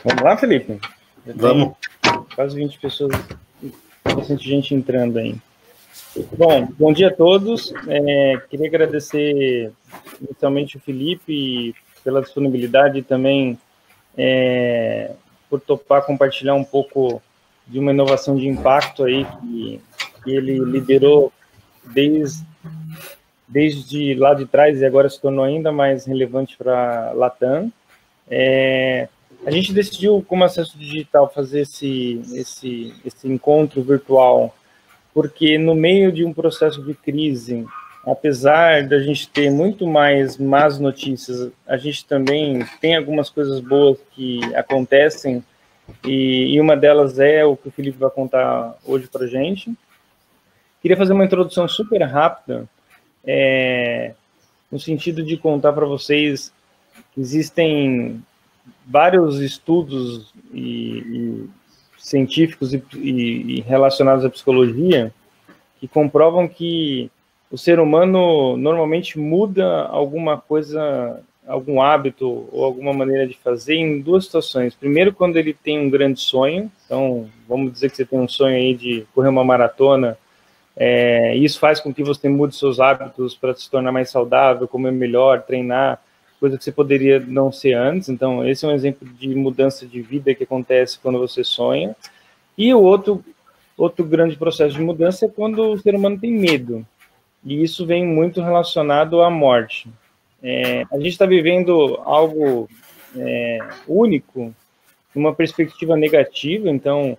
Vamos lá, Felipe? Vamos. Quase 20 pessoas, bastante gente entrando aí. Bom dia a todos. Queria agradecer inicialmente o Felipe pela disponibilidade e também por topar compartilhar um pouco de uma inovação de impacto aí que ele liderou desde lá de trás e agora se tornou ainda mais relevante para a Latam. A gente decidiu, como Acesso Digital, fazer esse encontro virtual, porque no meio de um processo de crise, apesar da gente ter muito mais más notícias, a gente também tem algumas coisas boas que acontecem, e uma delas é o que o Felipe vai contar hoje para a gente. Queria fazer uma introdução super rápida, no sentido de contar para vocês que existem vários estudos científicos e relacionados à psicologia que comprovam que o ser humano normalmente muda alguma coisa, algum hábito ou alguma maneira de fazer em duas situações. Primeiro, quando ele tem um grande sonho. Então, vamos dizer que você tem um sonho aí de correr uma maratona, e isso faz com que você mude seus hábitos para se tornar mais saudável, comer melhor, treinar, coisa que você poderia não ser antes. Então, esse é um exemplo de mudança de vida que acontece quando você sonha. E o outro grande processo de mudança é quando o ser humano tem medo. E isso vem muito relacionado à morte. A gente está vivendo algo único, uma perspectiva negativa. Então,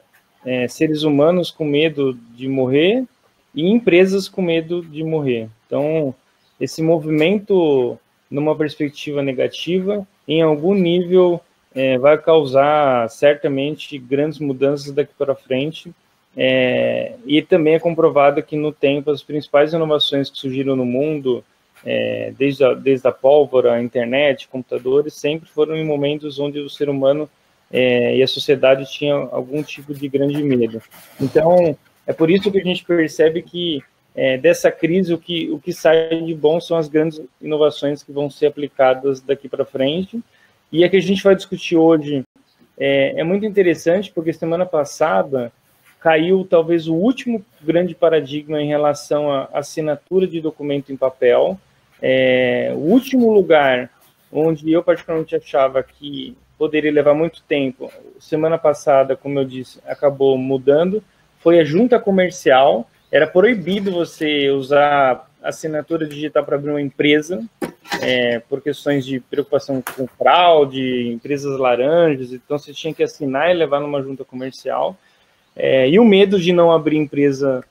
seres humanos com medo de morrer e empresas com medo de morrer. Então, esse movimento numa perspectiva negativa, em algum nível, vai causar certamente grandes mudanças daqui para frente, e também é comprovado que no tempo as principais inovações que surgiram no mundo, desde a pólvora, a internet, computadores, sempre foram em momentos onde o ser humano e a sociedade tinham algum tipo de grande medo. Então, é por isso que a gente percebe que dessa crise, o que sai de bom são as grandes inovações que vão ser aplicadas daqui para frente. E a que a gente vai discutir hoje é muito interessante, porque semana passada caiu talvez o último grande paradigma em relação à assinatura de documento em papel. O último lugar onde eu particularmente achava que poderia levar muito tempo, semana passada, como eu disse, acabou mudando, foi a junta comercial. Era proibido você usar assinatura digital para abrir uma empresa, por questões de preocupação com fraude, empresas laranjas. Então você tinha que assinar e levar numa junta comercial. E o medo de não abrir empresa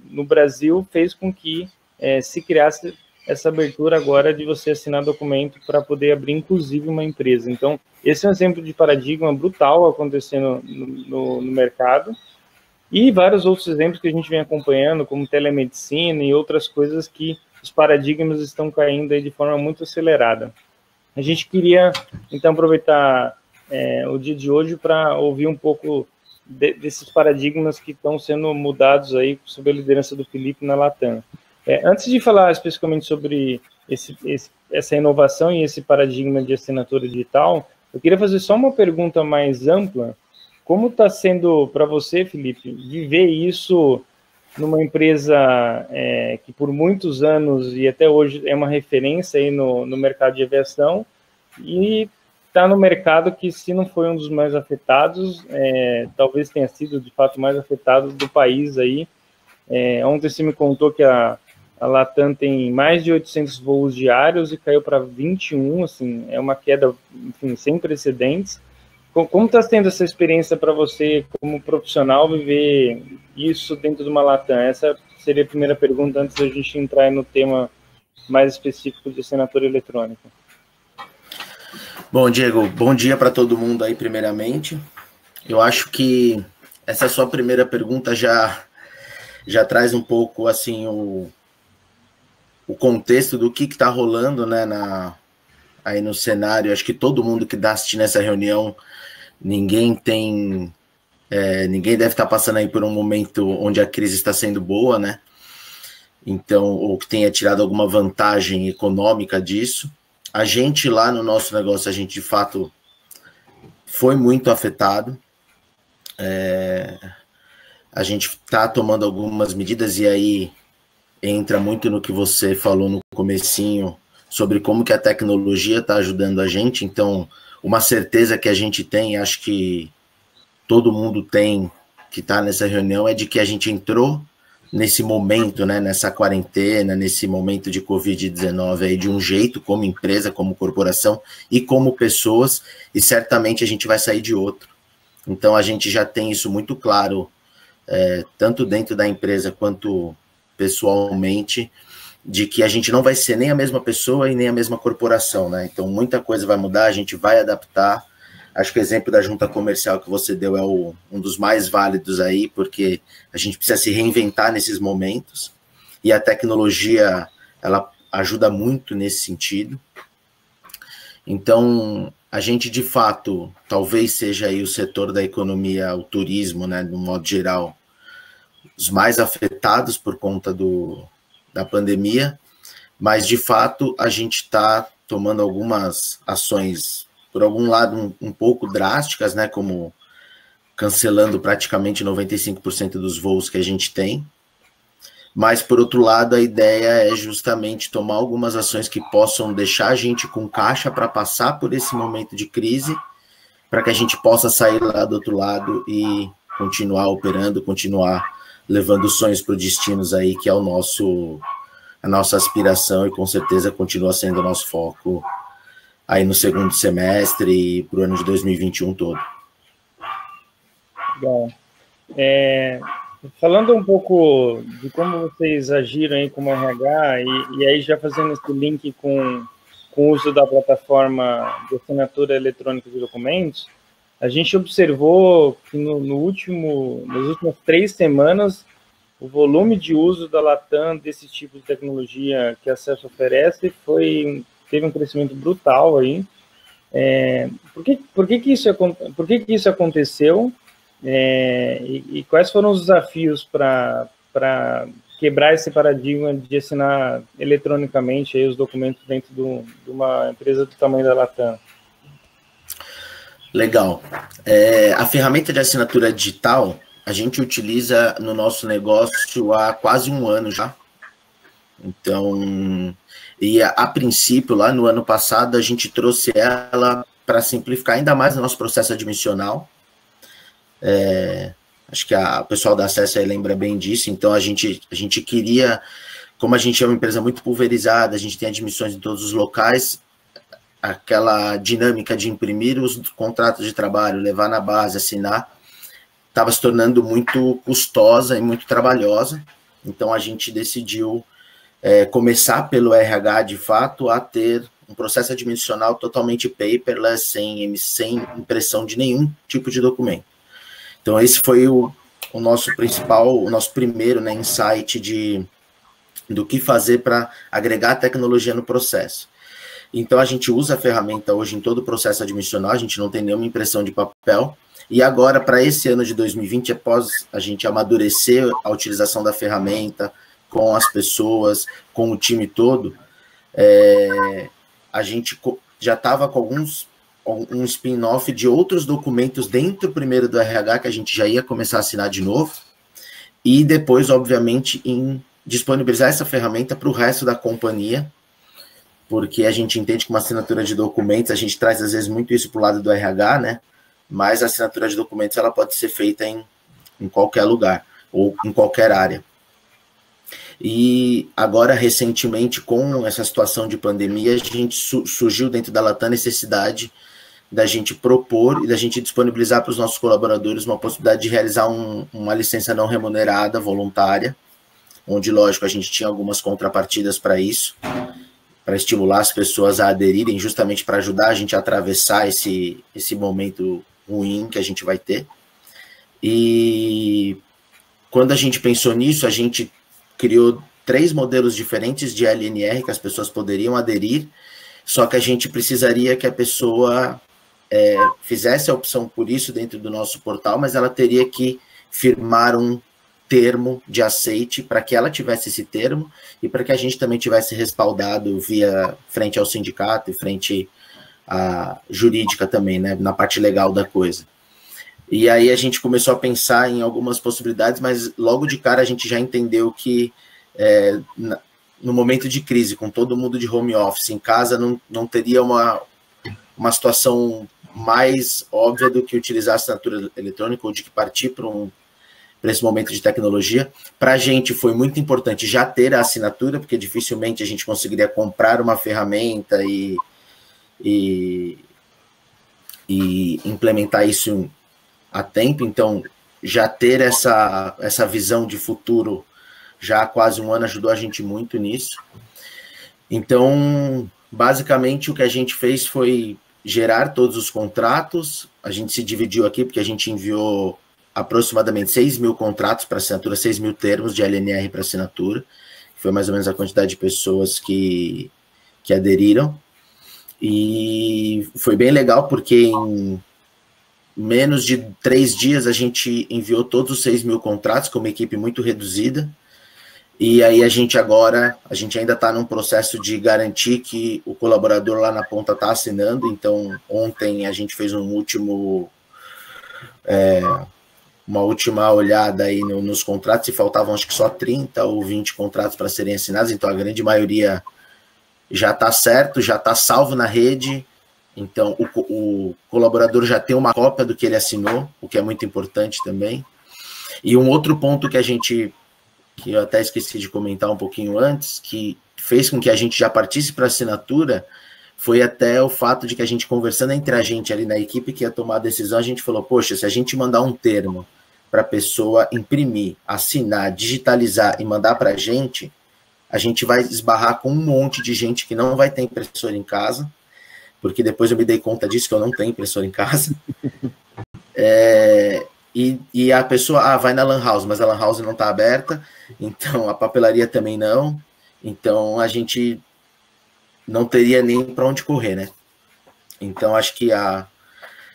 no Brasil fez com que se criasse essa abertura agora de você assinar documento para poder abrir, inclusive, uma empresa. Então, esse é um exemplo de paradigma brutal acontecendo no mercado. E vários outros exemplos que a gente vem acompanhando, como telemedicina e outras coisas que os paradigmas estão caindo aí de forma muito acelerada. A gente queria, então, aproveitar o dia de hoje para ouvir um pouco desses paradigmas que estão sendo mudados aí sob a liderança do Felipe na Latam. Antes de falar especificamente sobre essa inovação e esse paradigma de assinatura digital, eu queria fazer só uma pergunta mais ampla. Como está sendo para você, Felipe, viver isso numa empresa que por muitos anos e até hoje é uma referência aí no mercado de aviação, e está no mercado que, se não foi um dos mais afetados, talvez tenha sido de fato mais afetado do país aí. Ontem você me contou que a Latam tem mais de 800 voos diários e caiu para 21, assim, é uma queda, enfim, sem precedentes. Como está sendo essa experiência para você, como profissional, viver isso dentro de uma Latam? Essa seria a primeira pergunta, antes da gente entrar no tema mais específico de assinatura eletrônica. Bom, Diego, bom dia para todo mundo aí, primeiramente. Eu acho que essa sua primeira pergunta já traz um pouco assim o contexto do que está rolando, né, aí no cenário. Acho que todo mundo que está assistindo essa reunião, ninguém deve estar passando aí por um momento onde a crise está sendo boa, né? Então, ou que tenha tirado alguma vantagem econômica disso. A gente lá no nosso negócio, a gente de fato foi muito afetado. A gente está tomando algumas medidas, e aí entra muito no que você falou no comecinho, sobre como que a tecnologia está ajudando a gente. Então, uma certeza que a gente tem, acho que todo mundo tem, que está nessa reunião, é de que a gente entrou nesse momento, né, nessa quarentena, nesse momento de Covid-19 aí, de um jeito, como empresa, como corporação e como pessoas, e certamente a gente vai sair de outro. Então, a gente já tem isso muito claro, tanto dentro da empresa quanto pessoalmente, de que a gente não vai ser nem a mesma pessoa e nem a mesma corporação, né? Então, muita coisa vai mudar, a gente vai adaptar. Acho que o exemplo da junta comercial que você deu é um dos mais válidos aí, porque a gente precisa se reinventar nesses momentos, e a tecnologia, ela ajuda muito nesse sentido. Então, a gente, de fato, talvez seja aí o setor da economia, o turismo, né, no modo geral, os mais afetados por conta da pandemia, mas, de fato, a gente está tomando algumas ações, por algum lado, um pouco drásticas, né, como cancelando praticamente 95% dos voos que a gente tem, mas, por outro lado, a ideia é justamente tomar algumas ações que possam deixar a gente com caixa para passar por esse momento de crise, para que a gente possa sair lá do outro lado e continuar operando, continuar levando sonhos para os destinos aí, que é a nossa aspiração, e com certeza continua sendo o nosso foco aí no segundo semestre e para o ano de 2021 todo. Legal. Falando um pouco de como vocês agiram aí como RH, e aí já fazendo esse link com o uso da plataforma de assinatura eletrônica de documentos, a gente observou que nas últimas 3 semanas, o volume de uso da Latam desse tipo de tecnologia que a Acesso oferece teve um crescimento brutal aí. Por que isso aconteceu? E quais foram os desafios para quebrar esse paradigma de assinar eletronicamente aí os documentos dentro de uma empresa do tamanho da Latam? Legal. A ferramenta de assinatura digital a gente utiliza no nosso negócio há quase 1 ano já. Então, e a princípio, lá no ano passado, a gente trouxe ela para simplificar ainda mais o nosso processo admissional. Acho que o pessoal da Acesso aí lembra bem disso. Então, a gente queria, como a gente é uma empresa muito pulverizada, a gente tem admissões em todos os locais, aquela dinâmica de imprimir os contratos de trabalho, levar na base, assinar, estava se tornando muito custosa e muito trabalhosa. Então, a gente decidiu começar pelo RH, de fato, a ter um processo admissional totalmente paperless, sem impressão de nenhum tipo de documento. Então, esse foi o nosso primeiro, né, insight do que fazer para agregar tecnologia no processo. Então, a gente usa a ferramenta hoje em todo o processo admissional, a gente não tem nenhuma impressão de papel. E agora, para esse ano de 2020, após a gente amadurecer a utilização da ferramenta com as pessoas, com o time todo, a gente já estava com um spin-off de outros documentos dentro primeiro do RH, que a gente já ia começar a assinar de novo, e depois, obviamente, em disponibilizar essa ferramenta para o resto da companhia, porque a gente entende que uma assinatura de documentos, a gente traz às vezes muito isso para o lado do RH, né? Mas a assinatura de documentos ela pode ser feita em qualquer lugar, ou em qualquer área. E agora, recentemente, com essa situação de pandemia, a gente surgiu dentro da Latam a necessidade da gente propor e da gente disponibilizar para os nossos colaboradores uma possibilidade de realizar uma licença não remunerada, voluntária, onde, lógico, a gente tinha algumas contrapartidas para isso, para estimular as pessoas a aderirem, justamente para ajudar a gente a atravessar esse momento ruim que a gente vai ter. E quando a gente pensou nisso, a gente criou 3 modelos diferentes de LNR que as pessoas poderiam aderir, só que a gente precisaria que a pessoa fizesse a opção por isso dentro do nosso portal, mas ela teria que firmar um termo de aceite para que ela tivesse esse termo e para que a gente também tivesse respaldado frente ao sindicato e frente a jurídica também, né, na parte legal da coisa. E aí a gente começou a pensar em algumas possibilidades, mas logo de cara a gente já entendeu que no momento de crise, com todo mundo de home office em casa, não teria uma situação mais óbvia do que utilizar a assinatura eletrônica ou de que partir para esse momento de tecnologia. Para a gente foi muito importante já ter a assinatura, porque dificilmente a gente conseguiria comprar uma ferramenta e implementar isso a tempo. Então, já ter essa visão de futuro já há quase um ano ajudou a gente muito nisso. Então, basicamente, o que a gente fez foi gerar todos os contratos. A gente se dividiu aqui, porque a gente enviou aproximadamente 6 mil contratos para assinatura, 6 mil termos de LNR para assinatura. Foi mais ou menos a quantidade de pessoas que aderiram. E foi bem legal, porque em menos de 3 dias a gente enviou todos os 6 mil contratos, com uma equipe muito reduzida. E aí a gente ainda está num processo de garantir que o colaborador lá na ponta está assinando. Então, ontem a gente fez uma última olhada aí nos contratos, e faltavam acho que só 30 ou 20 contratos para serem assinados, então a grande maioria já está certo, já está salvo na rede. Então o colaborador já tem uma cópia do que ele assinou, o que é muito importante também. E um outro ponto que eu até esqueci de comentar um pouquinho antes, que fez com que a gente já partisse para a assinatura, foi até o fato de que a gente, conversando entre a gente ali na equipe que ia tomar a decisão, a gente falou, poxa, se a gente mandar um termo para a pessoa imprimir, assinar, digitalizar e mandar para a gente vai esbarrar com um monte de gente que não vai ter impressora em casa, porque depois eu me dei conta disso, que eu não tenho impressora em casa. E a pessoa, vai na Lan House, mas a Lan House não está aberta, então a papelaria também não, então a gente não teria nem para onde correr, né? Então acho que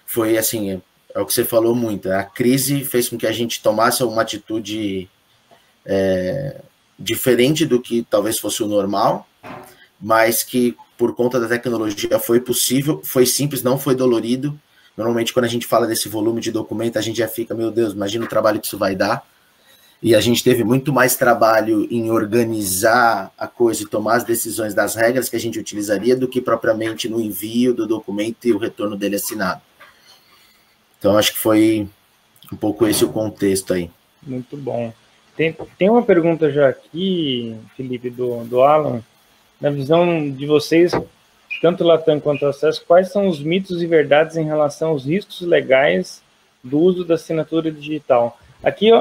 foi assim, é o que você falou muito, a crise fez com que a gente tomasse uma atitude diferente do que talvez fosse o normal, mas que por conta da tecnologia foi possível, foi simples, não foi dolorido. Normalmente quando a gente fala desse volume de documento, a gente já fica, meu Deus, imagina o trabalho que isso vai dar. E a gente teve muito mais trabalho em organizar a coisa e tomar as decisões das regras que a gente utilizaria do que propriamente no envio do documento e o retorno dele assinado. Então, acho que foi um pouco esse o contexto aí. Muito bom. Tem uma pergunta já aqui, Felipe, do Alan. Na visão de vocês, tanto o Latam quanto o Acesso, quais são os mitos e verdades em relação aos riscos legais do uso da assinatura digital? Aqui, eu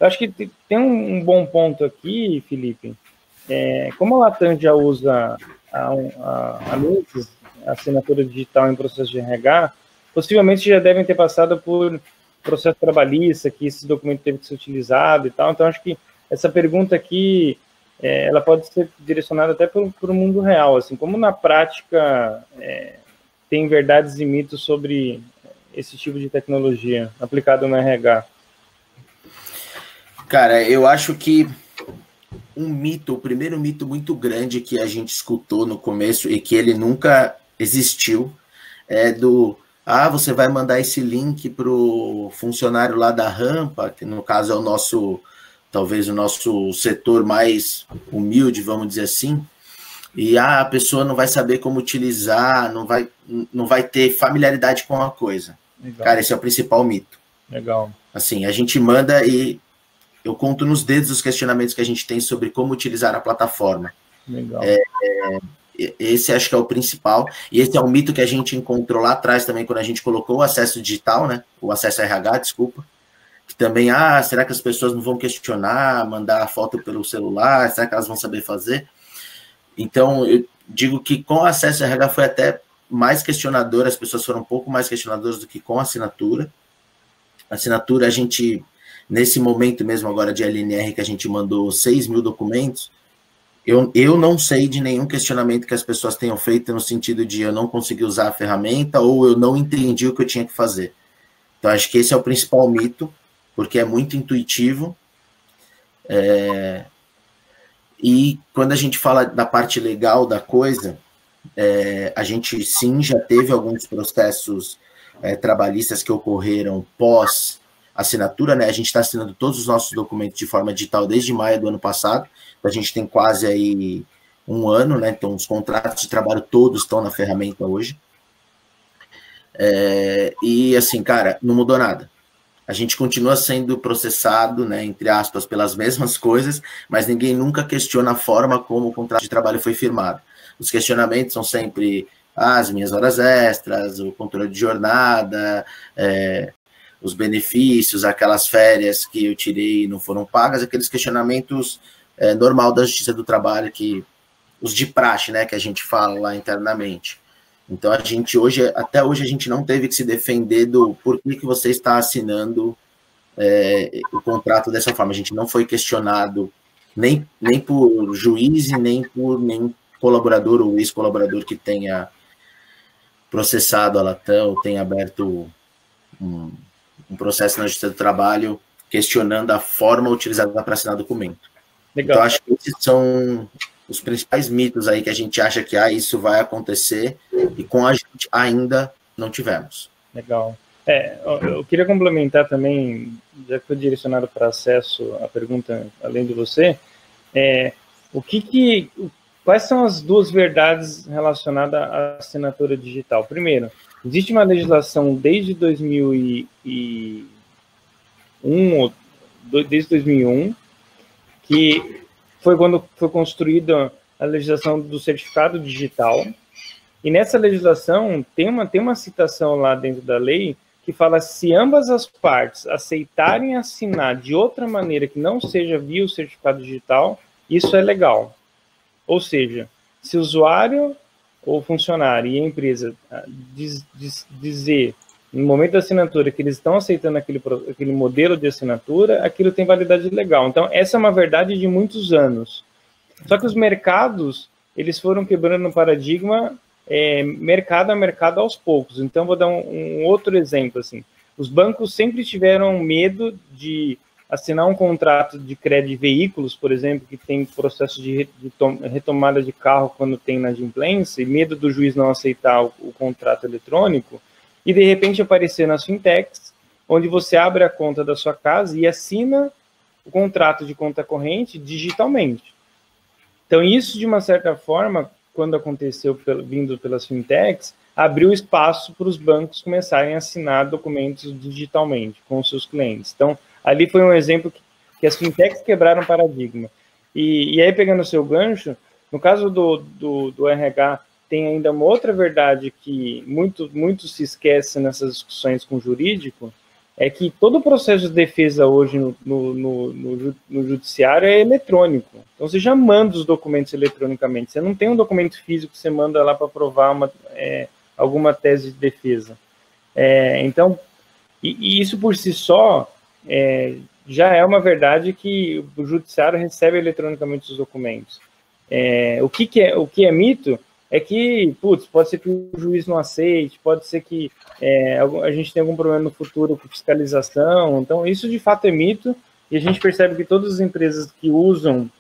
acho que tem um bom ponto aqui, Felipe. Como a Latam já usa há meses a assinatura digital em processo de RH, possivelmente já devem ter passado por processo trabalhista, que esse documento teve que ser utilizado e tal. Então, acho que essa pergunta aqui, ela pode ser direcionada até para o mundo real, assim, como na prática tem verdades e mitos sobre esse tipo de tecnologia aplicada no RH. Cara, eu acho que o primeiro mito muito grande que a gente escutou no começo e que ele nunca existiu é você vai mandar esse link para o funcionário lá da rampa, que no caso é talvez o nosso setor mais humilde, vamos dizer assim, e a pessoa não vai saber como utilizar, não vai ter familiaridade com a coisa. Legal. Cara, esse é o principal mito. Legal. Assim, a gente manda e eu conto nos dedos os questionamentos que a gente tem sobre como utilizar a plataforma. Legal. Esse acho que é o principal, e esse é um mito que a gente encontrou lá atrás também, quando a gente colocou o acesso digital, né? O acesso RH, desculpa, que também, será que as pessoas não vão questionar, mandar a foto pelo celular, será que elas vão saber fazer? Então, eu digo que com o acesso RH foi até mais questionador, as pessoas foram um pouco mais questionadoras do que com a assinatura. A assinatura, a gente, nesse momento mesmo agora de LNR, que a gente mandou 6 mil documentos, eu não sei de nenhum questionamento que as pessoas tenham feito no sentido de eu não consegui usar a ferramenta ou eu não entendi o que eu tinha que fazer. Então, acho que esse é o principal mito, porque é muito intuitivo. E quando a gente fala da parte legal da coisa, A gente, sim, já teve alguns processos trabalhistas que ocorreram pós assinatura, né? A gente está assinando todos os nossos documentos de forma digital desde maio do ano passado, então a gente tem quase aí um ano, né? Então, os contratos de trabalho todos estão na ferramenta hoje. E, assim, cara, não mudou nada. A gente continua sendo processado, né, entre aspas, pelas mesmas coisas, mas ninguém nunca questiona a forma como o contrato de trabalho foi firmado. Os questionamentos são sempre as minhas horas extras, o controle de jornada, os benefícios, aquelas férias que eu tirei e não foram pagas, aqueles questionamentos normal da Justiça do Trabalho, os de praxe, né, que a gente fala lá internamente. Então, a gente até hoje, a gente não teve que se defender do porquê que você está assinando o contrato dessa forma. A gente não foi questionado nem por juiz e nem por nenhum colaborador ou ex-colaborador que tenha processado a Latam ou tenha aberto um processo na Justiça do Trabalho questionando a forma utilizada para assinar documento. Legal. Então, acho que esses são os principais mitos aí que a gente acha que isso vai acontecer e com a gente ainda não tivemos. Legal. Eu queria complementar também, já que foi direcionado para acesso a pergunta além de você, quais são as duas verdades relacionadas à assinatura digital? Primeiro, existe uma legislação desde 2001, que foi quando foi construída a legislação do certificado digital, e nessa legislação tem uma citação lá dentro da lei que fala: se ambas as partes aceitarem assinar de outra maneira que não seja via o certificado digital, isso é legal. Ou seja, se o usuário ou funcionário e a empresa dizer no momento da assinatura que eles estão aceitando aquele modelo de assinatura, aquilo tem validade legal. Então, essa é uma verdade de muitos anos. Só que os mercados, eles foram quebrando o paradigma mercado a mercado aos poucos. Então, vou dar um outro exemplo. Assim. Os bancos sempre tiveram medo de assinar um contrato de crédito de veículos, por exemplo, que tem processo de retomada de carro quando tem inadimplência, e medo do juiz não aceitar o contrato eletrônico, e de repente aparecer nas fintechs, onde você abre a conta da sua casa e assina o contrato de conta corrente digitalmente. Então, isso, de uma certa forma, quando aconteceu vindo pelas fintechs, abriu espaço para os bancos começarem a assinar documentos digitalmente com os seus clientes. Então, ali foi um exemplo que as fintechs quebraram o paradigma. E aí, pegando o seu gancho, no caso do RH, tem ainda uma outra verdade que muito se esquece nessas discussões com o jurídico, é que todo o processo de defesa hoje no judiciário é eletrônico. Então, você já manda os documentos eletronicamente. Você não tem um documento físico que você manda lá para provar alguma tese de defesa. Então, e isso por si só já é uma verdade que o judiciário recebe eletronicamente os documentos. O que é mito é que, pode ser que o juiz não aceite, pode ser que a gente tenha algum problema no futuro com fiscalização. Então, isso de fato é mito, e a gente percebe que todas as empresas que usam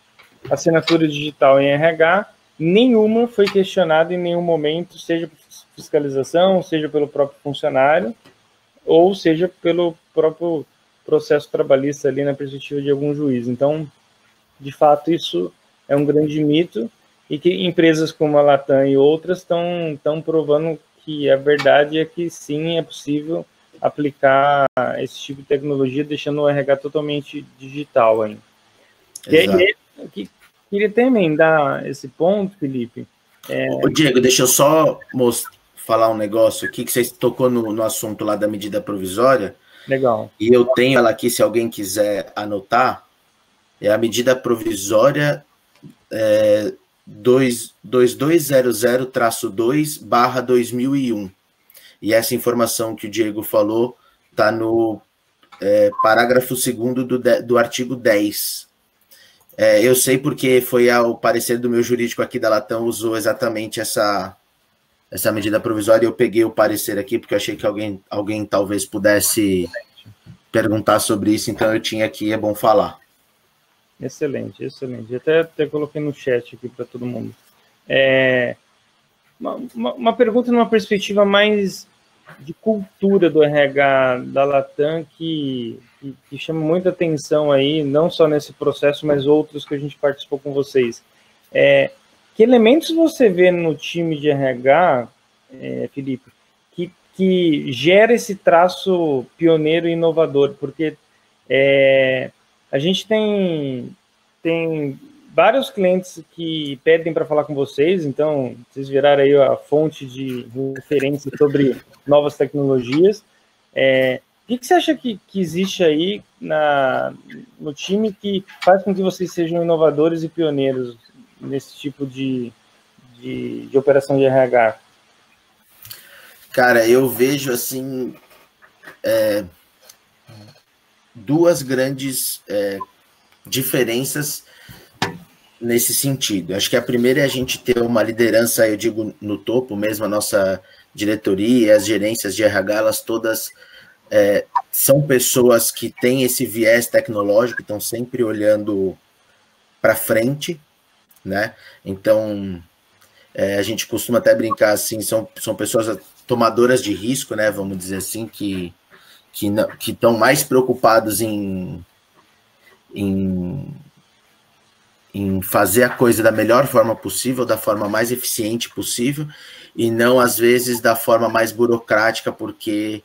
assinatura digital em RH, nenhuma foi questionada em nenhum momento, seja por fiscalização, seja pelo próprio funcionário, ou seja pelo próprio processo trabalhista ali na perspectiva de algum juiz. Então, de fato, isso é um grande mito, e que empresas como a Latam e outras estão provando que a verdade é que sim, é possível aplicar esse tipo de tecnologia, deixando o RH totalmente digital ainda. E aí, queria até emendar esse ponto, Felipe. Diego, deixa eu só falar um negócio aqui, que você tocou no assunto lá da medida provisória. Legal. E eu tenho ela aqui, se alguém quiser anotar, é a medida provisória 2200-2/2001. E essa informação que o Diego falou está no parágrafo 2º do artigo 10. Eu sei porque foi ao parecer do meu jurídico aqui da Latam, usou exatamente essa medida provisória, e eu peguei o parecer aqui, porque eu achei que alguém talvez pudesse perguntar sobre isso, então eu tinha aqui, é bom falar. Excelente, excelente. Até coloquei no chat aqui para todo mundo. Uma pergunta numa perspectiva mais de cultura do RH da Latam que chama muita atenção aí, não só nesse processo, mas outros que a gente participou com vocês. Que elementos você vê no time de RH, Felipe, que gera esse traço pioneiro e inovador? Porque a gente tem vários clientes que pedem para falar com vocês, então vocês viraram aí a fonte de referência sobre novas tecnologias. O que você acha que existe aí no time que faz com que vocês sejam inovadores e pioneiros nesse tipo de operação de RH? Cara, eu vejo assim duas grandes diferenças nesse sentido. Acho que a primeira é a gente ter uma liderança, eu digo, no topo mesmo, a nossa diretoria, as gerências de RH, elas todas são pessoas que têm esse viés tecnológico, estão sempre olhando para frente, né? Então, a gente costuma até brincar assim, são pessoas tomadoras de risco, né? Vamos dizer assim, que estão mais preocupados em fazer a coisa da melhor forma possível, da forma mais eficiente possível, e não, às vezes, da forma mais burocrática, porque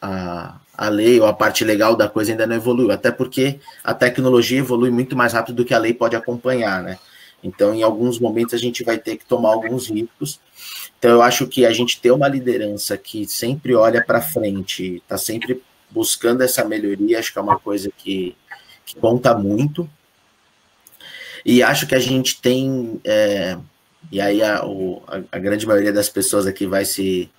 a lei ou a parte legal da coisa ainda não evoluiu, até porque a tecnologia evolui muito mais rápido do que a lei pode acompanhar, né? Então, em alguns momentos, a gente vai ter que tomar alguns riscos. Então, eu acho que a gente ter uma liderança que sempre olha para frente, está sempre buscando essa melhoria, acho que é uma coisa que conta muito. E acho que a gente tem, e aí a grande maioria das pessoas aqui vai se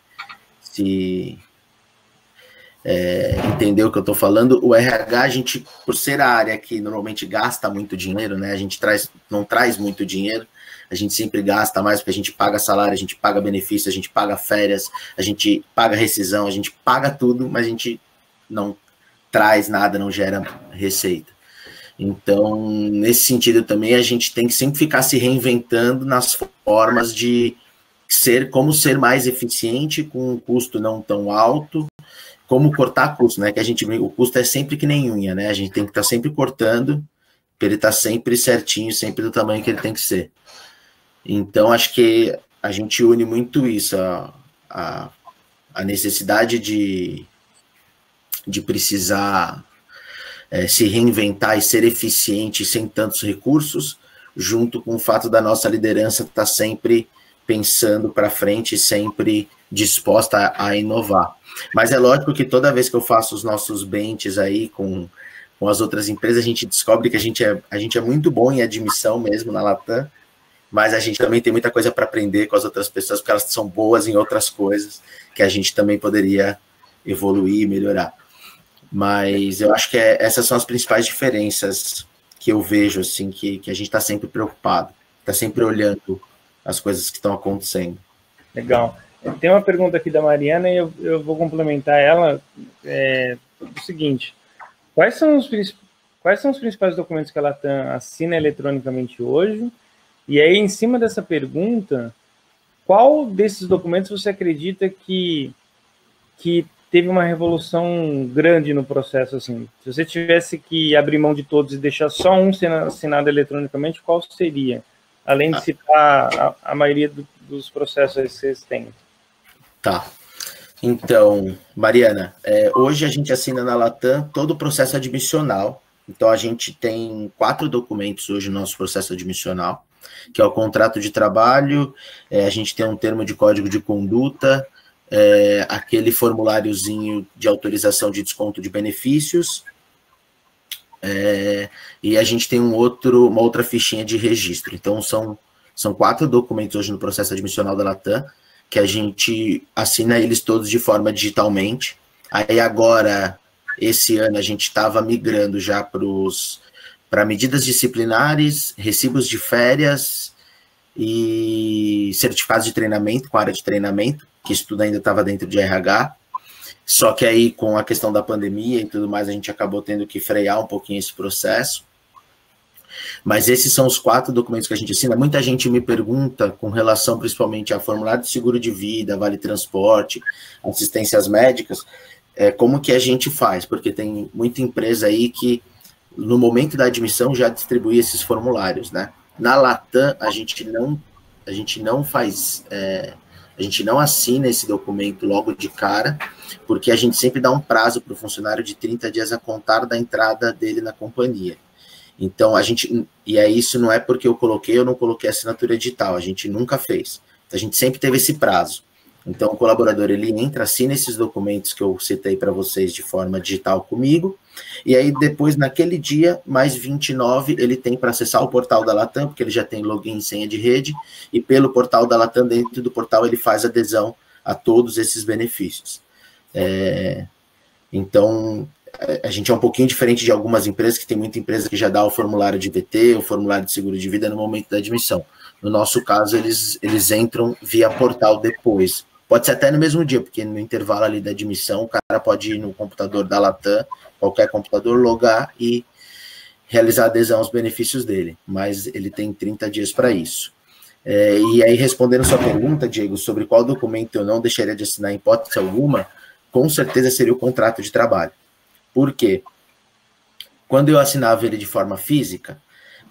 entender o que eu estou falando. O RH, a gente, por ser a área que normalmente gasta muito dinheiro, né, a gente não traz muito dinheiro, a gente sempre gasta mais porque a gente paga salário, a gente paga benefício, a gente paga férias, a gente paga rescisão, a gente paga tudo, mas a gente não traz nada, não gera receita. Então, nesse sentido também, a gente tem que sempre ficar se reinventando nas formas de como ser mais eficiente com um custo não tão alto, como cortar custo, né? Que o custo é sempre que nem unha, né? A gente tem que estar sempre cortando para ele estar sempre certinho, sempre do tamanho que ele tem que ser. Então, acho que a gente une muito isso, a necessidade de precisar se reinventar e ser eficiente sem tantos recursos, junto com o fato da nossa liderança estar sempre pensando para frente, sempre disposta a inovar. Mas é lógico que toda vez que eu faço os nossos benches aí com as outras empresas, a gente descobre que a gente é muito bom em admissão mesmo na Latam, mas a gente também tem muita coisa para aprender com as outras pessoas, porque elas são boas em outras coisas que a gente também poderia evoluir e melhorar. Mas eu acho que essas são as principais diferenças que eu vejo, assim, que a gente está sempre preocupado, está sempre olhando as coisas que estão acontecendo. Legal. Tem uma pergunta aqui da Mariana e eu vou complementar ela. O seguinte: quais são os principais documentos que a Latam assina eletronicamente hoje? E aí, em cima dessa pergunta, qual desses documentos você acredita que teve uma revolução grande no processo? Assim, se você tivesse que abrir mão de todos e deixar só um sendo assinado eletronicamente, qual seria? Além de citar a maioria dos processos que vocês têm. Tá. Então, Mariana, hoje a gente assina na Latam todo o processo admissional. Então, a gente tem 4 documentos hoje no nosso processo admissional, que é o contrato de trabalho, a gente tem um termo de código de conduta, aquele formuláriozinho de autorização de desconto de benefícios, e a gente tem uma outra fichinha de registro. Então, são 4 documentos hoje no processo admissional da Latam, que a gente assina eles todos de forma digitalmente. Aí agora, esse ano, a gente estava migrando já para medidas disciplinares, recibos de férias e certificados de treinamento, com área de treinamento, que isso tudo ainda estava dentro de RH. Só que aí, com a questão da pandemia e tudo mais, a gente acabou tendo que frear um pouquinho esse processo. Mas esses são os 4 documentos que a gente assina. Muita gente me pergunta com relação principalmente a formulário de seguro de vida, vale transporte, assistências médicas, como que a gente faz, porque tem muita empresa aí que no momento da admissão já distribui esses formulários, né? Na Latam, a gente não faz, a gente não assina esse documento logo de cara, porque a gente sempre dá um prazo para o funcionário de 30 dias a contar da entrada dele na companhia. Então, e aí isso não é porque eu coloquei ou não coloquei assinatura digital, a gente nunca fez. A gente sempre teve esse prazo. Então, o colaborador, ele entra, assina esses documentos que eu citei para vocês de forma digital comigo, e aí depois, naquele dia, mais 29, ele tem para acessar o portal da Latam, porque ele já tem login e senha de rede, e pelo portal da Latam, dentro do portal, ele faz adesão a todos esses benefícios. Então, a gente é um pouquinho diferente de algumas empresas, que tem muita empresa que já dá o formulário de VT, o formulário de seguro de vida no momento da admissão. No nosso caso, eles entram via portal depois. Pode ser até no mesmo dia, porque no intervalo ali da admissão, o cara pode ir no computador da Latam, qualquer computador, logar e realizar adesão aos benefícios dele. Mas ele tem 30 dias para isso. E aí, respondendo sua pergunta, Diego, sobre qual documento eu não deixaria de assinar em hipótese alguma, com certeza seria o contrato de trabalho. Por quê? Quando eu assinava ele de forma física,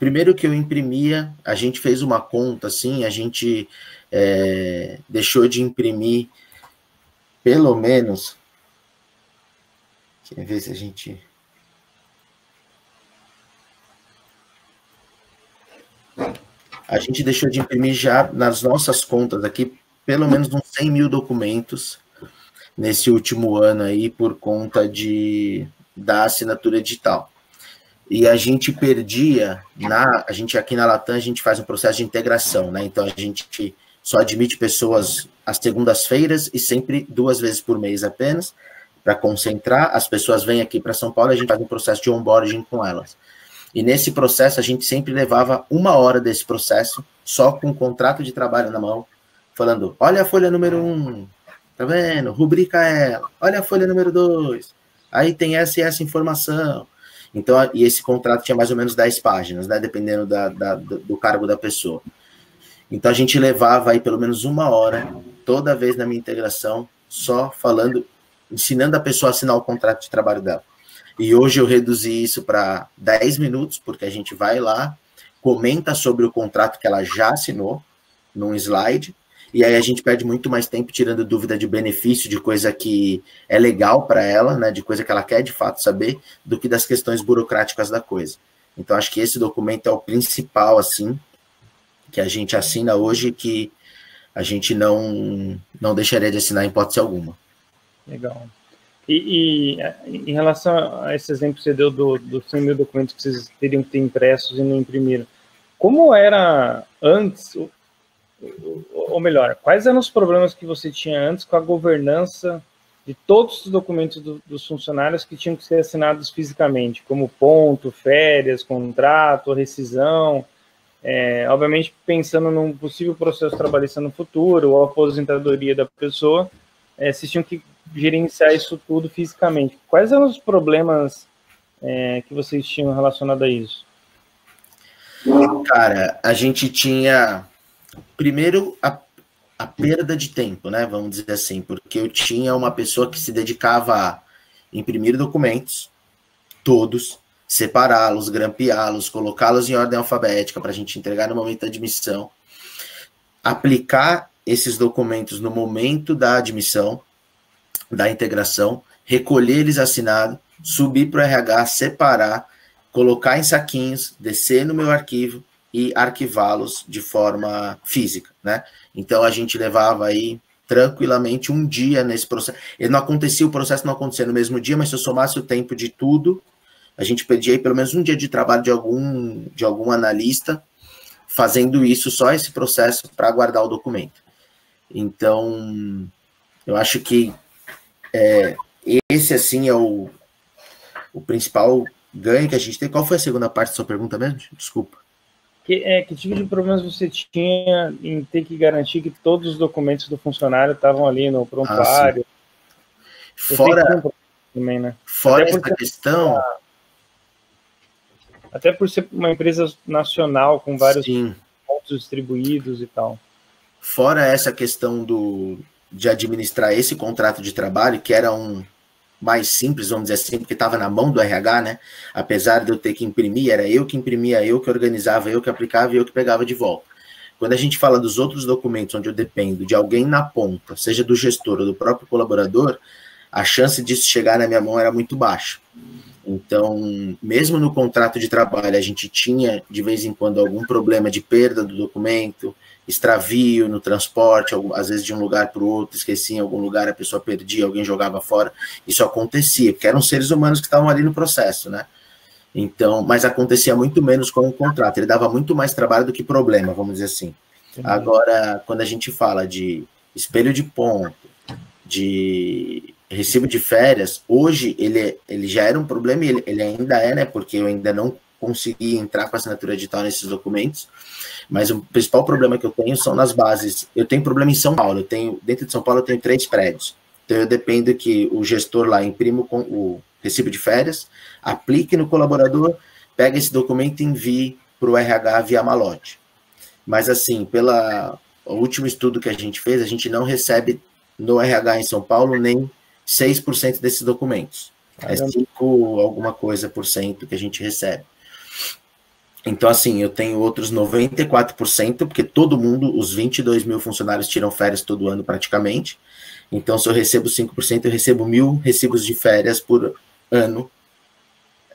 primeiro que eu imprimia, a gente fez uma conta, assim, a gente deixou de imprimir pelo menos... Quer ver se a gente... A gente deixou de imprimir já nas nossas contas aqui pelo menos uns 100 mil documentos nesse último ano aí por conta da assinatura digital. E a gente perdia, a gente aqui na Latam, a gente faz um processo de integração, né? Então a gente só admite pessoas às segundas-feiras e sempre 2 vezes por mês apenas, para concentrar. As pessoas vêm aqui para São Paulo e a gente faz um processo de onboarding com elas. E nesse processo a gente sempre levava 1 hora desse processo, só com um contrato de trabalho na mão, falando, olha a folha número 1, tá vendo? Rubrica ela, olha a folha número 2, aí tem essa e essa informação. Então, e esse contrato tinha mais ou menos 10 páginas, né, dependendo do cargo da pessoa. Então, a gente levava aí pelo menos 1 hora, toda vez na minha integração, só falando, ensinando a pessoa a assinar o contrato de trabalho dela. E hoje eu reduzi isso para 10 minutos, porque a gente vai lá, comenta sobre o contrato que ela já assinou, num slide, e aí a gente perde muito mais tempo tirando dúvida de benefício, de coisa que é legal para ela, né, de coisa que ela quer de fato saber, do que das questões burocráticas da coisa. Então, acho que esse documento é o principal, assim, que a gente assina hoje, que a gente não deixaria de assinar em hipótese alguma. Legal. E em relação a esse exemplo que você deu dos 100 mil documentos que vocês teriam que ter impressos e não imprimiram, como era antes, ou melhor, quais eram os problemas que você tinha antes com a governança de todos os documentos dos funcionários que tinham que ser assinados fisicamente, como ponto, férias, contrato, rescisão, obviamente pensando num possível processo trabalhista no futuro, ou aposentadoria da pessoa, vocês tinham que gerenciar isso tudo fisicamente. Quais eram os problemas que vocês tinham relacionado a isso? Cara, a gente tinha, primeiro, a perda de tempo, né? Vamos dizer assim, porque eu tinha uma pessoa que se dedicava a imprimir documentos, todos, separá-los, grampeá-los, colocá-los em ordem alfabética para a gente entregar no momento da admissão, aplicar esses documentos no momento da admissão, da integração, recolher eles assinados, subir para o RH, separar, colocar em saquinhos, descer no meu arquivo e arquivá-los de forma física, né? Então a gente levava aí tranquilamente 1 dia nesse processo. O processo não acontecia no mesmo dia, mas se eu somasse o tempo de tudo, a gente perdia aí pelo menos 1 dia de trabalho de algum analista fazendo isso, só esse processo para guardar o documento. Então, eu acho que esse, assim, é o principal ganho que a gente tem. Qual foi a segunda parte da sua pergunta mesmo? Desculpa. Que tipo de problemas você tinha em ter que garantir que todos os documentos do funcionário estavam ali no prontuário? Fora também, né? Fora essa questão... Até por ser uma empresa nacional, com vários Sim. pontos distribuídos e tal. Fora essa questão de administrar esse contrato de trabalho, que era mais simples, vamos dizer assim, porque estava na mão do RH, né? Apesar de eu ter que imprimir, era eu que imprimia, eu que organizava, eu que aplicava e eu que pegava de volta. Quando a gente fala dos outros documentos onde eu dependo de alguém na ponta, seja do gestor ou do próprio colaborador, a chance disso chegar na minha mão era muito baixa. Então, mesmo no contrato de trabalho, a gente tinha, de vez em quando, algum problema de perda do documento, extravio no transporte, às vezes de um lugar para o outro, esquecia em algum lugar, a pessoa perdia, alguém jogava fora. Isso acontecia, porque eram seres humanos que estavam ali no processo, né? Então, mas acontecia muito menos com o contrato. Ele dava muito mais trabalho do que problema, vamos dizer assim. Agora, quando a gente fala de espelho de ponto, de recibo de férias, hoje ele já era um problema e ele ainda é, né? Porque eu ainda não consegui entrar com a assinatura digital nesses documentos. Mas o principal problema que eu tenho são nas bases. Eu tenho problema em São Paulo. Dentro de São Paulo eu tenho 3 prédios. Então eu dependo que o gestor lá imprima o recibo de férias, aplique no colaborador, pega esse documento e envie para o RH via malote. Mas assim, pelo último estudo que a gente fez, a gente não recebe no RH em São Paulo nem 6% desses documentos. É 5 alguma coisa por cento que a gente recebe. Então, assim, eu tenho outros 94%, porque todo mundo, os 22 mil funcionários tiram férias todo ano praticamente. Então, se eu recebo 5%, eu recebo 1.000 recibos de férias por ano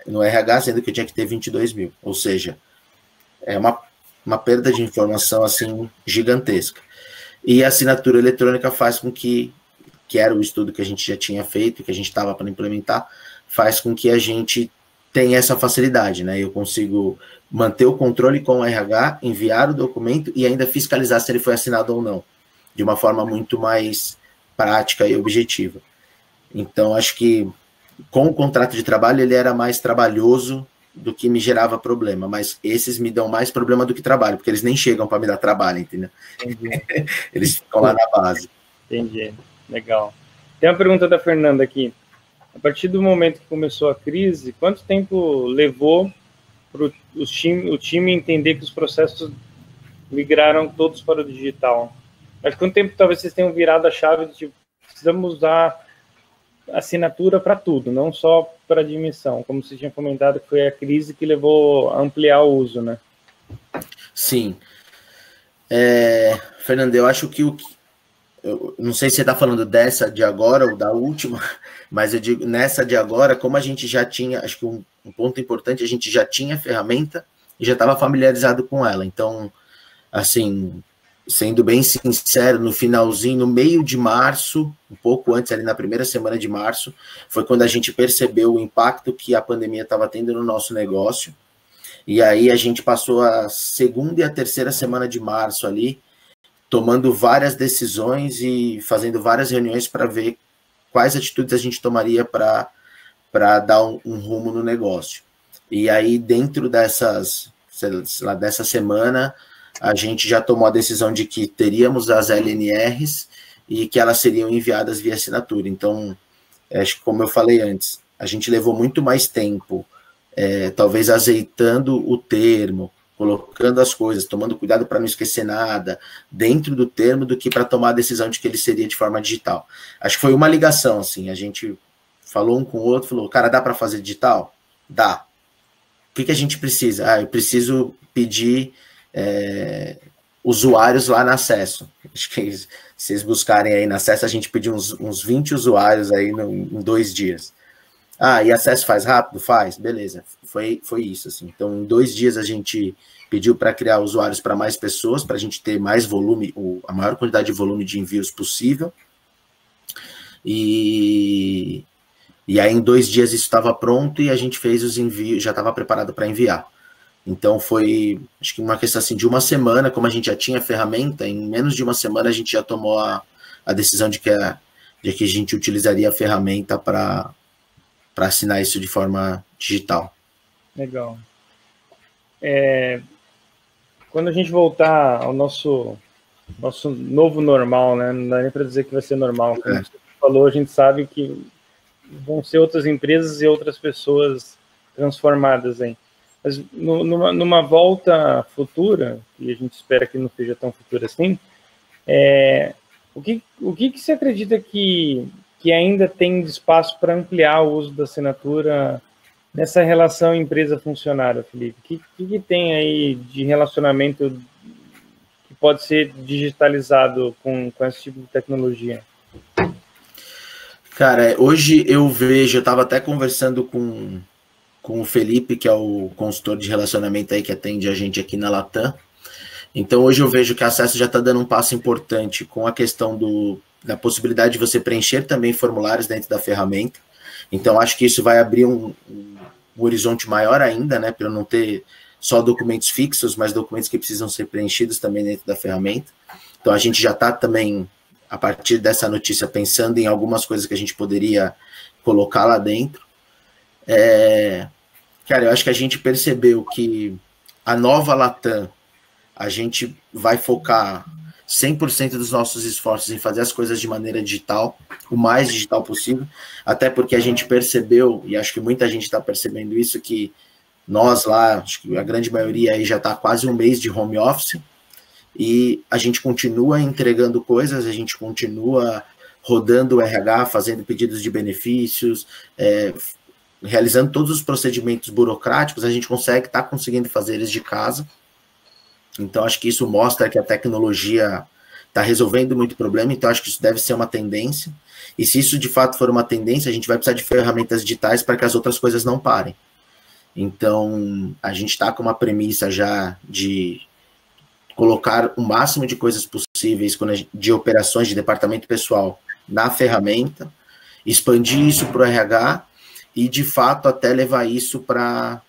no RH, sendo que eu tinha que ter 22 mil. Ou seja, é uma perda de informação, assim, gigantesca. E a assinatura eletrônica faz com que era o estudo que a gente já tinha feito, que a gente estava para implementar, faz com que a gente tenha essa facilidade, né? Eu consigo manter o controle com o RH, enviar o documento e ainda fiscalizar se ele foi assinado ou não, de uma forma muito mais prática e objetiva. Então, acho que com o contrato de trabalho, ele era mais trabalhoso do que me gerava problema, mas esses me dão mais problema do que trabalho, porque eles nem chegam para me dar trabalho, entendeu? Eles ficam lá na base. Entendi, legal. Tem uma pergunta da Fernanda aqui. A partir do momento que começou a crise, quanto tempo levou para o time entender que os processos migraram todos para o digital? Mas quanto tempo talvez vocês tenham virado a chave de tipo, precisamos usar assinatura para tudo, não só para admissão, como você tinha comentado que foi a crise que levou a ampliar o uso, né? Sim. Fernando, eu acho que eu não sei se você está falando dessa de agora ou da última, mas eu digo, nessa de agora, como a gente já tinha, acho que um ponto importante, a gente já tinha a ferramenta e já estava familiarizado com ela. Então, assim, sendo bem sincero, no finalzinho, no meio de março, um pouco antes, ali na primeira semana de março, foi quando a gente percebeu o impacto que a pandemia estava tendo no nosso negócio. E aí a gente passou a segunda e a terceira semana de março ali, tomando várias decisões e fazendo várias reuniões para ver quais atitudes a gente tomaria para dar um rumo no negócio. E aí, dentro dessa semana, a gente já tomou a decisão de que teríamos as LNRs e que elas seriam enviadas via assinatura. Então, acho que, como eu falei antes, a gente levou muito mais tempo, talvez azeitando o termo, colocando as coisas, tomando cuidado para não esquecer nada dentro do termo, do que para tomar a decisão de que ele seria de forma digital. Acho que foi uma ligação, assim, a gente falou um com o outro, falou, cara, dá para fazer digital? Dá. O que a gente precisa? Eu preciso pedir usuários lá no acesso. Acho que se vocês buscarem aí no acesso, a gente pediu uns 20 usuários aí em 2 dias. E acesso faz rápido? Faz, beleza. Foi isso, assim. Então, em 2 dias a gente pediu para criar usuários para mais pessoas, para a gente ter mais volume, a maior quantidade de volume de envios possível. E aí, em 2 dias isso estava pronto e a gente fez os envios, já estava preparado para enviar. Então, foi, acho que uma questão assim, de uma semana, como a gente já tinha a ferramenta, em menos de uma semana a gente já tomou a decisão de que a gente utilizaria a ferramenta para assinar isso de forma digital. Legal. Quando a gente voltar ao nosso novo normal, né? Não dá nem para dizer que vai ser normal. Como você falou, a gente sabe que vão ser outras empresas e outras pessoas transformadas aí. Mas numa volta futura, e a gente espera que não seja tão futura assim, o que você acredita que ainda tem espaço para ampliar o uso da assinatura nessa relação empresa-funcionário, Felipe? O que tem aí de relacionamento que pode ser digitalizado com esse tipo de tecnologia? Cara, hoje eu vejo, eu estava até conversando com o Felipe, que é o consultor de relacionamento aí que atende a gente aqui na Latam. Então hoje eu vejo que a Acesso já está dando um passo importante com a questão da possibilidade de você preencher também formulários dentro da ferramenta. Então acho que isso vai abrir um horizonte maior ainda, né, para eu não ter só documentos fixos, mas documentos que precisam ser preenchidos também dentro da ferramenta. Então a gente já está também, a partir dessa notícia, pensando em algumas coisas que a gente poderia colocar lá dentro. Cara, eu acho que a gente percebeu que a nova Latam, a gente vai focar 100% dos nossos esforços em fazer as coisas de maneira digital, o mais digital possível, até porque a gente percebeu, e acho que muita gente está percebendo isso, que nós lá, acho que a grande maioria aí já está quase um mês de home office, e a gente continua entregando coisas, a gente continua rodando o RH, fazendo pedidos de benefícios, realizando todos os procedimentos burocráticos, a gente está conseguindo fazer eles de casa. Então, acho que isso mostra que a tecnologia está resolvendo muito problema, então acho que isso deve ser uma tendência. E se isso de fato for uma tendência, a gente vai precisar de ferramentas digitais para que as outras coisas não parem. Então, a gente está com uma premissa já de colocar o máximo de coisas possíveis de operações de departamento pessoal na ferramenta, expandir isso para o RH e, de fato, até levar isso para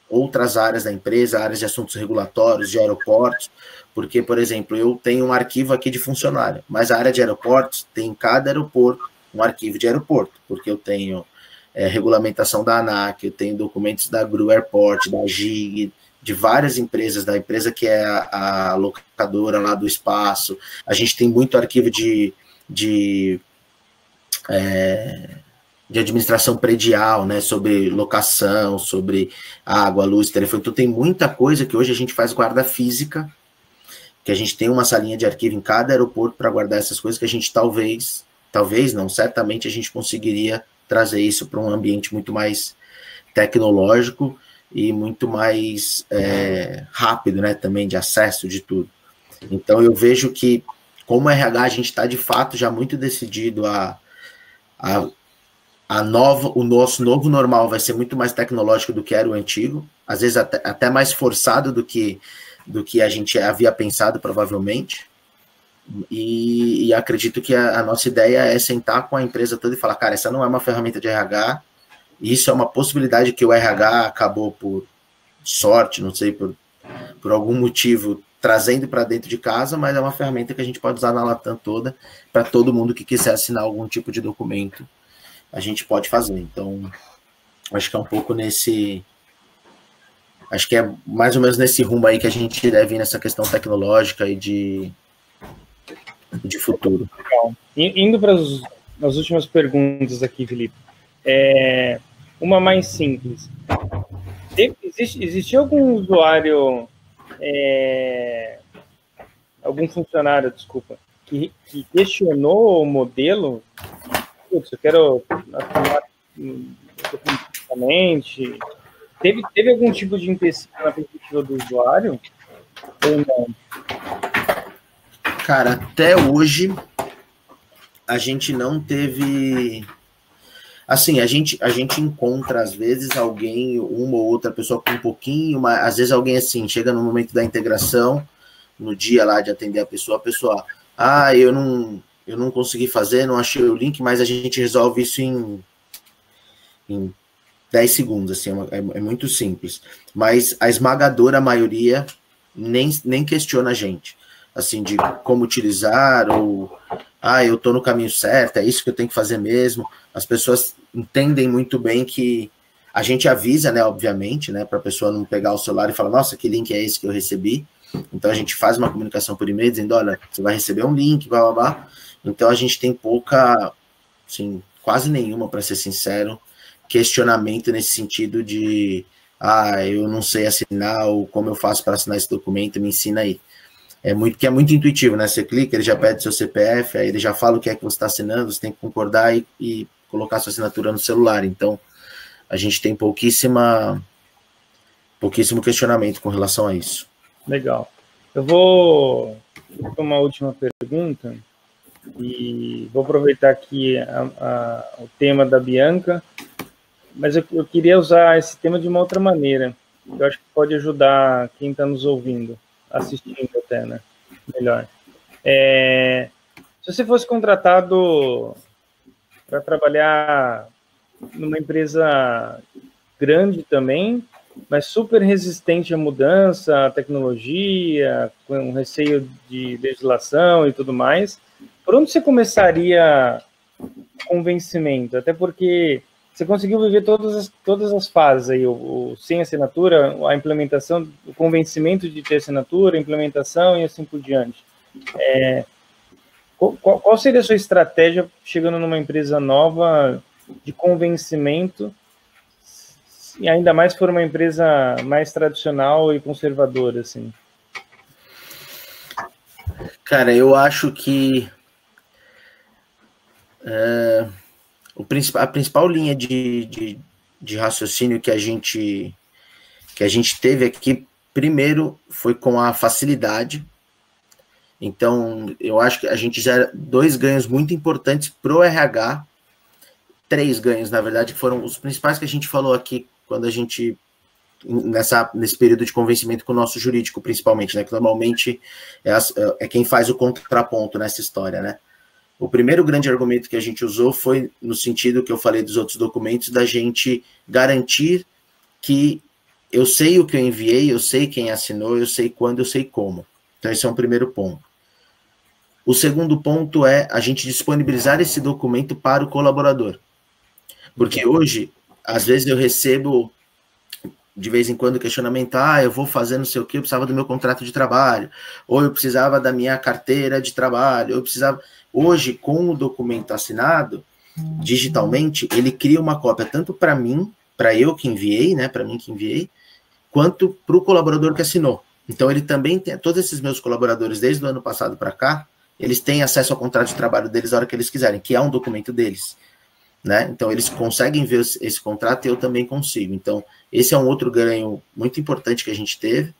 outras áreas da empresa, áreas de assuntos regulatórios, de aeroportos, porque, por exemplo, eu tenho um arquivo aqui de funcionário, mas a área de aeroportos tem em cada aeroporto um arquivo de aeroporto, porque eu tenho regulamentação da ANAC, eu tenho documentos da GRU Airport, da GIG, de várias empresas, da empresa que é a locadora lá do espaço, a gente tem muito arquivo de administração predial, né, sobre locação, sobre água, luz, telefone. Então tem muita coisa que hoje a gente faz guarda física, que a gente tem uma salinha de arquivo em cada aeroporto para guardar essas coisas que a gente talvez não, certamente a gente conseguiria trazer isso para um ambiente muito mais tecnológico e muito mais rápido, né, também de acesso de tudo. Então eu vejo que como RH a gente está de fato já muito decidido o nosso novo normal vai ser muito mais tecnológico do que era o antigo, às vezes até mais forçado do que a gente havia pensado, provavelmente. E acredito que a nossa ideia é sentar com a empresa toda e falar, cara, essa não é uma ferramenta de RH, isso é uma possibilidade que o RH acabou por sorte, não sei, por algum motivo, trazendo para dentro de casa, mas é uma ferramenta que a gente pode usar na Latam toda, para todo mundo que quiser assinar algum tipo de documento, a gente pode fazer. Então, acho que é um pouco acho que é mais ou menos nesse rumo aí que a gente deve ir nessa questão tecnológica e de futuro. Legal. Indo para as últimas perguntas aqui, Felipe. Uma mais simples. Existia algum usuário, algum funcionário, desculpa, que questionou o modelo? Putz, eu quero assinar definitivamente. Teve algum tipo de empecilho na perspectiva do usuário? Ou não? Cara, até hoje a gente não teve. Assim, a gente encontra, às vezes, alguém, uma ou outra pessoa com um pouquinho, mas às vezes alguém assim, chega no momento da integração, no dia lá de atender a pessoa, eu não consegui fazer, não achei o link, mas a gente resolve isso em 10 segundos, assim, é muito simples. Mas a esmagadora maioria nem questiona a gente, assim, de como utilizar, ou, eu tô no caminho certo, é isso que eu tenho que fazer mesmo. As pessoas entendem muito bem que a gente avisa, né, obviamente, né, para a pessoa não pegar o celular e falar, nossa, que link é esse que eu recebi? Então a gente faz uma comunicação por e-mail dizendo, olha, você vai receber um link, blá, blá, blá. Então a gente tem pouca, assim, quase nenhuma, para ser sincero, questionamento nesse sentido de eu não sei assinar, ou como eu faço para assinar esse documento, me ensina aí. É muito intuitivo, né? Você clica, ele já pede seu CPF, aí ele já fala o que é que você está assinando, você tem que concordar e colocar sua assinatura no celular. Então, a gente tem pouquíssimo questionamento com relação a isso. Legal. Eu vou para uma última pergunta e vou aproveitar aqui o tema da Bianca, mas eu queria usar esse tema de uma outra maneira. Eu acho que pode ajudar quem está nos ouvindo, assistindo até, né? Melhor. Se você fosse contratado para trabalhar numa empresa grande também, mas super resistente à mudança, à tecnologia, com receio de legislação e tudo mais, por onde você começaria convencimento? Até porque você conseguiu viver todas as fases aí, o sem assinatura, a implementação, o convencimento de ter assinatura, a implementação e assim por diante. Qual seria a sua estratégia chegando numa empresa nova de convencimento, e ainda mais se for uma empresa mais tradicional e conservadora, assim? Cara, eu acho que a principal linha de raciocínio que a gente teve aqui, primeiro, foi com a facilidade. Então, eu acho que a gente gera 2 ganhos muito importantes para o RH, 3 ganhos, na verdade, que foram os principais que a gente falou aqui, quando a gente, nesse período de convencimento com o nosso jurídico, principalmente, né, que normalmente é quem faz o contraponto nessa história, né. O primeiro grande argumento que a gente usou foi no sentido que eu falei dos outros documentos, da gente garantir que eu sei o que eu enviei, eu sei quem assinou, eu sei quando, eu sei como. Então, esse é um primeiro ponto. O segundo ponto é a gente disponibilizar esse documento para o colaborador. Porque hoje, às vezes eu recebo, de vez em quando, questionamento, eu vou fazer não sei o que, eu precisava do meu contrato de trabalho, ou eu precisava da minha carteira de trabalho, eu precisava... Hoje, com o documento assinado, digitalmente, ele cria uma cópia tanto para mim, para eu que enviei, né, para mim que enviei, quanto para o colaborador que assinou. Então, ele também tem, todos esses meus colaboradores, desde o ano passado para cá, eles têm acesso ao contrato de trabalho deles a hora que eles quiserem, que é um documento deles, né? Então, eles conseguem ver esse contrato e eu também consigo. Então, esse é um outro ganho muito importante que a gente teve.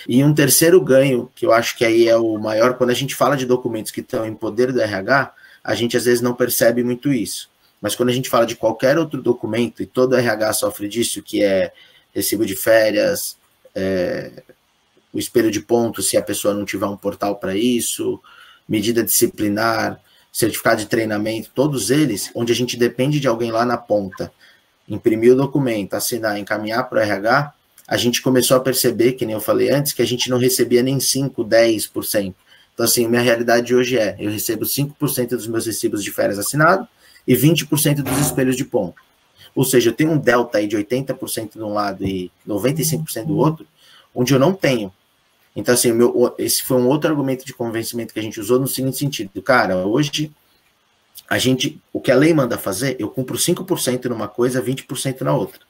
E um terceiro ganho, que eu acho que aí é o maior, quando a gente fala de documentos que estão em poder do RH, a gente às vezes não percebe muito isso. Mas quando a gente fala de qualquer outro documento, e todo RH sofre disso, que é recibo de férias, o espelho de pontos, se a pessoa não tiver um portal para isso, medida disciplinar, certificado de treinamento, todos eles, onde a gente depende de alguém lá na ponta, imprimir o documento, assinar, encaminhar para o RH, a gente começou a perceber, que nem eu falei antes, que a gente não recebia nem 5%, 10%. Então, assim, minha realidade hoje eu recebo 5% dos meus recibos de férias assinados e 20% dos espelhos de ponto. Ou seja, eu tenho um delta aí de 80% de um lado e 95% do outro, onde eu não tenho. Então, assim, esse foi um outro argumento de convencimento que a gente usou no seguinte sentido. Cara, hoje, o que a lei manda fazer, eu cumpro 5% numa coisa, 20% na outra.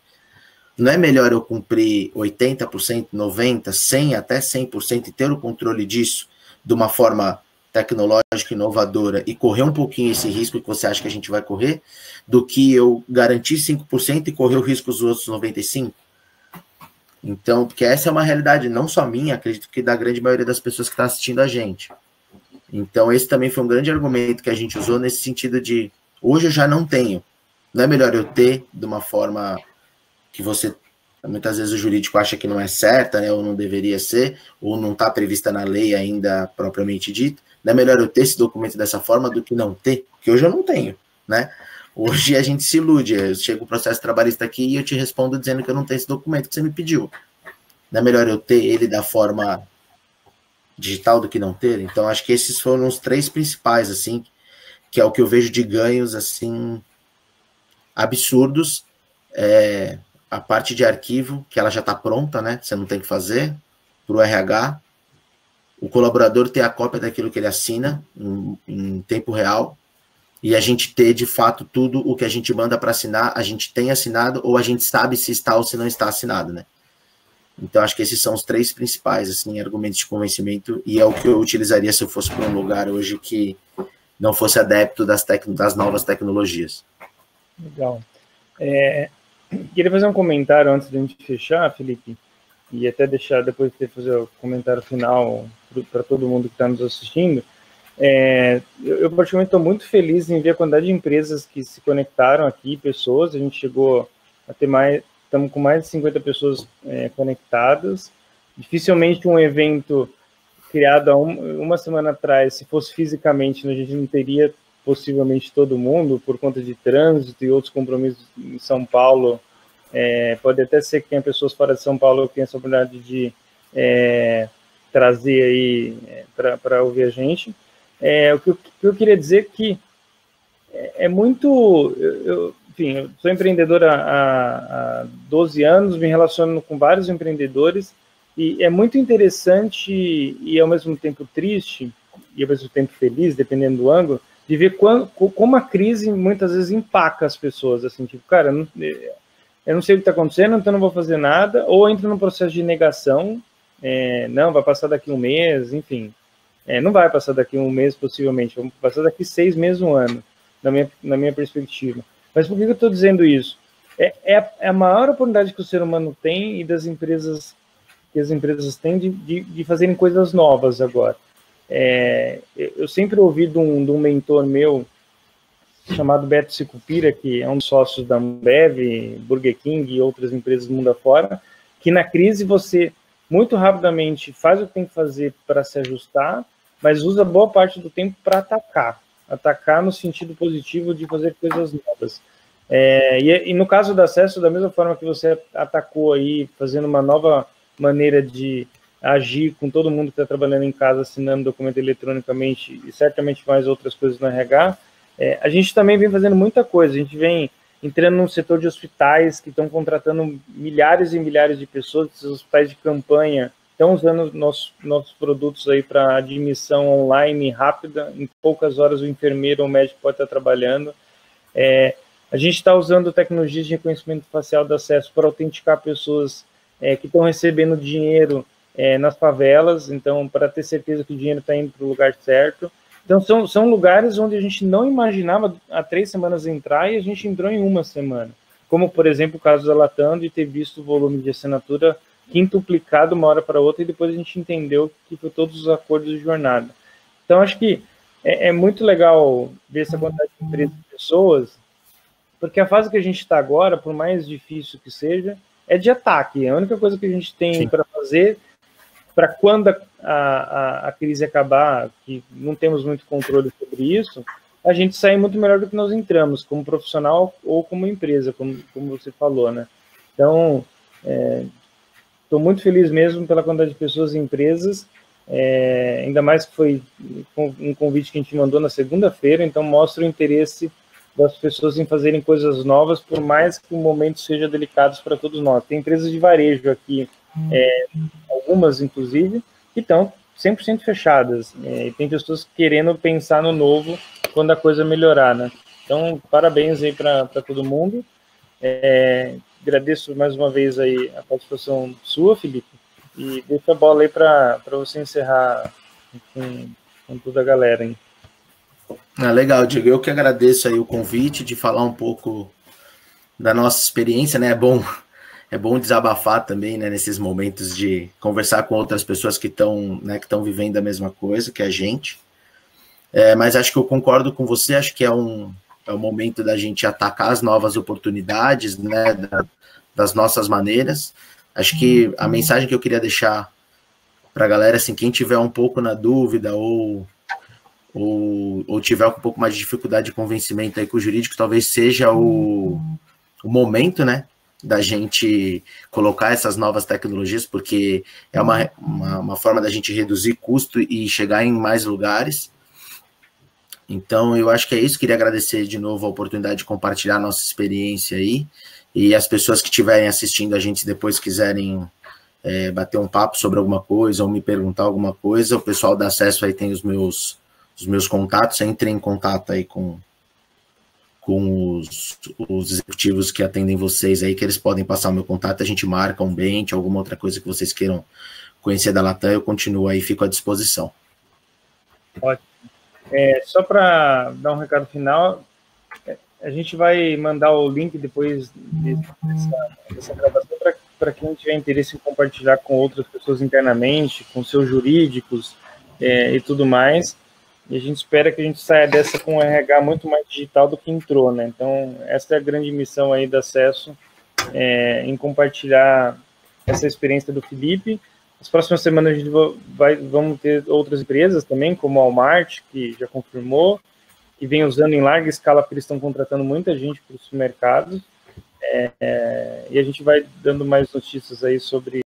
Não é melhor eu cumprir 80%, 90%, 100%, até 100% e ter o controle disso de uma forma tecnológica, inovadora e correr um pouquinho esse risco que você acha que a gente vai correr, do que eu garantir 5% e correr o risco dos outros 95%? Então, porque essa é uma realidade não só minha, acredito que da grande maioria das pessoas que estão assistindo a gente. Então, esse também foi um grande argumento que a gente usou nesse sentido de, hoje eu já não tenho. Não é melhor eu ter de uma forma que você, muitas vezes o jurídico acha que não é certa, né, ou não deveria ser, ou não está prevista na lei ainda propriamente dito. Não é melhor eu ter esse documento dessa forma do que não ter, porque hoje eu não tenho, né? Hoje a gente se ilude, chega o processo trabalhista aqui e eu te respondo dizendo que eu não tenho esse documento que você me pediu. Não é melhor eu ter ele da forma digital do que não ter? Então, acho que esses foram os 3 principais, assim, que é o que eu vejo de ganhos, assim, absurdos. A parte de arquivo, que ela já está pronta, né? Você não tem que fazer, para o RH. O colaborador ter a cópia daquilo que ele assina em tempo real. e a gente ter, de fato, tudo o que a gente manda para assinar, a gente tem assinado, ou a gente sabe se está ou se não está assinado, né? Então, acho que esses são os 3 principais, assim, argumentos de convencimento, e é o que eu utilizaria se eu fosse para um lugar hoje que não fosse adepto das novas tecnologias. Legal. Queria fazer um comentário antes de a gente fechar, Felipe, e até deixar depois de fazer o comentário final para todo mundo que está nos assistindo. Eu particularmente estou muito feliz em ver a quantidade de empresas que se conectaram aqui, pessoas. A gente chegou a ter estamos com mais de 50 pessoas conectadas. Dificilmente um evento criado há uma semana atrás, se fosse fisicamente, a gente não teria possivelmente todo mundo, por conta de trânsito e outros compromissos em São Paulo. Pode até ser que tenha pessoas fora de São Paulo que tenham essa oportunidade de trazer aí para ouvir a gente. O que eu queria dizer que é muito... Enfim, eu sou empreendedor há 12 anos, me relaciono com vários empreendedores, e é muito interessante e ao mesmo tempo triste, e ao mesmo tempo feliz, dependendo do ângulo, de ver como a crise muitas vezes empaca as pessoas, assim, tipo, cara, eu não sei o que está acontecendo, então não vou fazer nada, ou entra num processo de negação, não, vai passar daqui um mês, enfim, não vai passar daqui um mês, possivelmente, vai passar daqui 6 meses, um ano, na minha perspectiva. Mas por que eu estou dizendo isso? É a maior oportunidade que o ser humano tem e que as empresas têm de fazerem coisas novas agora. Eu sempre ouvi de um mentor meu, chamado Beto Sicupira, que é um dos sócios da Ambev, Burger King e outras empresas do mundo afora, que na crise você muito rapidamente faz o que tem que fazer para se ajustar, mas usa boa parte do tempo para atacar no sentido positivo de fazer coisas novas. E no caso do acesso, da mesma forma que você atacou aí, fazendo uma nova maneira de agir com todo mundo que está trabalhando em casa, assinando documento eletronicamente e certamente mais outras coisas no RH, a gente também vem fazendo muita coisa. A gente vem entrando num setor de hospitais que estão contratando milhares e milhares de pessoas, esses hospitais de campanha estão usando nossos produtos aí para admissão online rápida, em poucas horas o enfermeiro ou o médico pode estar trabalhando. A gente está usando tecnologias de reconhecimento facial de acesso para autenticar pessoas que estão recebendo dinheiro nas favelas, então, para ter certeza que o dinheiro está indo para o lugar certo. Então, são lugares onde a gente não imaginava há 3 semanas entrar e a gente entrou em uma semana. Como, por exemplo, o caso da Latam, de ter visto o volume de assinatura quintuplicado uma hora para outra e depois a gente entendeu que foi todos os acordos de jornada. Então, acho que é muito legal ver essa quantidade de empresas e pessoas, porque a fase que a gente está agora, por mais difícil que seja, é de ataque. A única coisa que a gente tem para fazer, para quando a crise acabar, que não temos muito controle sobre isso, a gente sair muito melhor do que nós entramos, como profissional ou como empresa, como você falou, né? Então, estou muito feliz mesmo pela quantidade de pessoas e empresas, ainda mais que foi um convite que a gente mandou na segunda-feira, então mostra o interesse das pessoas em fazerem coisas novas, por mais que o momento seja delicado para todos nós. Tem empresas de varejo aqui, algumas inclusive, que estão 100% fechadas, e tem pessoas querendo pensar no novo quando a coisa melhorar, né? Então, parabéns aí para todo mundo. Agradeço mais uma vez aí a participação sua, Felipe, e deixo a bola aí para você encerrar com toda a galera aí. Legal, Diego. Eu que agradeço aí o convite de falar um pouco da nossa experiência, né? É bom desabafar também, né? Nesses momentos de conversar com outras pessoas que estão vivendo a mesma coisa que a gente. Mas acho que eu concordo com você, acho que é o momento da gente atacar as novas oportunidades, né? Das nossas maneiras. Acho que a mensagem que eu queria deixar para a galera, assim, quem tiver um pouco na dúvida ou tiver um pouco mais de dificuldade de convencimento aí com o jurídico, talvez seja o momento, né, da gente colocar essas novas tecnologias, porque é uma forma da gente reduzir custo e chegar em mais lugares. Então, eu acho que é isso. Queria agradecer de novo a oportunidade de compartilhar a nossa experiência aí, e as pessoas que estiverem assistindo a gente depois quiserem bater um papo sobre alguma coisa ou me perguntar alguma coisa, o pessoal da Acesso aí tem os meus contatos, entrem em contato aí com com os executivos que atendem vocês aí, que eles podem passar o meu contato, a gente marca um bench, alguma outra coisa que vocês queiram conhecer da Latam, eu continuo aí, fico à disposição. Ótimo. Só para dar um recado final, a gente vai mandar o link depois dessa gravação para quem tiver interesse em compartilhar com outras pessoas internamente, com seus jurídicos e tudo mais. E a gente espera que a gente saia dessa com um RH muito mais digital do que entrou, né? Então, essa é a grande missão aí da Acesso, em compartilhar essa experiência do Felipe. Nas próximas semanas a gente vamos ter outras empresas também, como a Walmart, que já confirmou, que vem usando em larga escala, porque eles estão contratando muita gente para os mercados. E a gente vai dando mais notícias aí sobre